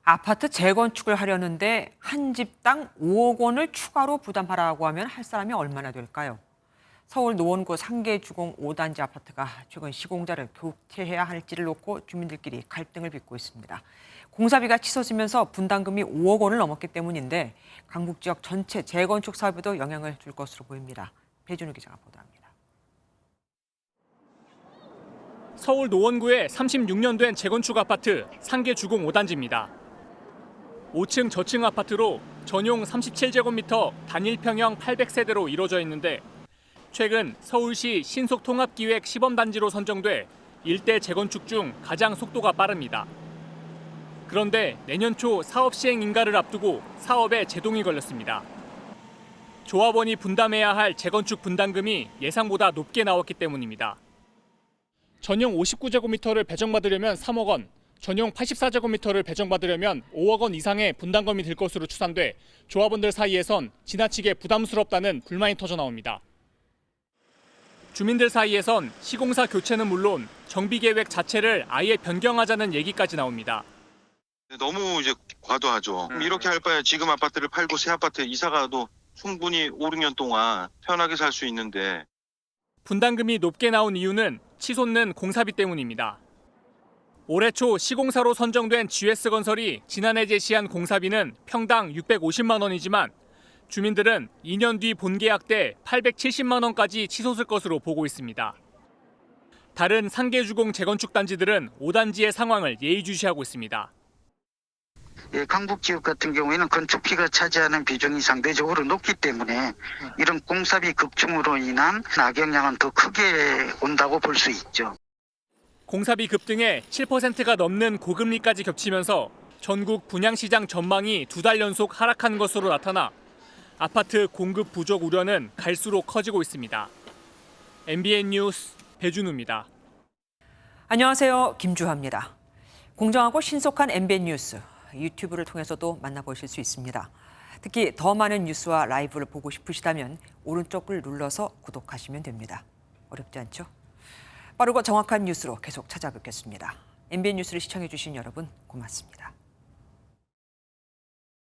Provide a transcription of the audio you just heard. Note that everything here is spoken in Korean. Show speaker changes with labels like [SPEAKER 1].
[SPEAKER 1] 아파트 재건축을 하려는데 한 집당 5억 원을 추가로 부담하라고 하면 할 사람이 얼마나 될까요? 서울 노원구 상계주공 5단지 아파트가 최근 시공자를 교체해야 할지를 놓고 주민들끼리 갈등을 빚고 있습니다. 공사비가 치솟으면서 분담금이 5억 원을 넘었기 때문인데 강북 지역 전체 재건축 사업에도 영향을 줄 것으로 보입니다. 배준우 기자가 보도합니다.
[SPEAKER 2] 서울 노원구의 36년 된 재건축 아파트 상계주공 5단지입니다. 5층 저층 아파트로 전용 37제곱미터 단일 평형 800세대로 이루어져 있는데 최근 서울시 신속통합기획 시범단지로 선정돼 일대 재건축 중 가장 속도가 빠릅니다. 그런데 내년 초 사업 시행 인가를 앞두고 사업에 제동이 걸렸습니다. 조합원이 분담해야 할 재건축 분담금이 예상보다 높게 나왔기 때문입니다. 전용 59제곱미터를 배정받으려면 3억 원, 전용 84제곱미터를 배정받으려면 5억 원 이상의 분담금이 들 것으로 추산돼 조합원들 사이에선 지나치게 부담스럽다는 불만이 터져 나옵니다. 주민들 사이에선 시공사 교체는 물론 정비계획 자체를 아예 변경하자는 얘기까지 나옵니다.
[SPEAKER 3] 너무 이제 과도하죠. 이렇게 할 바에 지금 아파트를 팔고 새 아파트에 이사 가도 충분히 5, 6년 동안 편하게 살 수 있는데.
[SPEAKER 2] 분담금이 높게 나온 이유는 치솟는 공사비 때문입니다. 올해 초 시공사로 선정된 GS건설이 지난해 제시한 공사비는 평당 650만 원이지만 주민들은 2년 뒤 본계약 때 870만 원까지 치솟을 것으로 보고 있습니다. 다른 상계주공 재건축 단지들은 5단지의 상황을 예의주시하고 있습니다.
[SPEAKER 4] 강북 지역 같은 경우에는 건축비가 차지하는 비중이 상대적으로 높기 때문에 이런 공사비 급증으로 인한 악영향은 더 크게 온다고 볼 수 있죠.
[SPEAKER 2] 공사비 급등에 7%가 넘는 고금리까지 겹치면서 전국 분양시장 전망이 2달 연속 하락한 것으로 나타나 아파트 공급 부족 우려는 갈수록 커지고 있습니다. MBN 뉴스 배준우입니다.
[SPEAKER 1] 안녕하세요. 김주하입니다. 공정하고 신속한 MBN 뉴스, 유튜브를 통해서도 만나보실 수 있습니다. 특히 더 많은 뉴스와 라이브를 보고 싶으시다면 오른쪽을 눌러서 구독하시면 됩니다. 어렵지 않죠? 빠르고 정확한 뉴스로 계속 찾아뵙겠습니다. MBN 뉴스를 시청해주신 여러분 고맙습니다.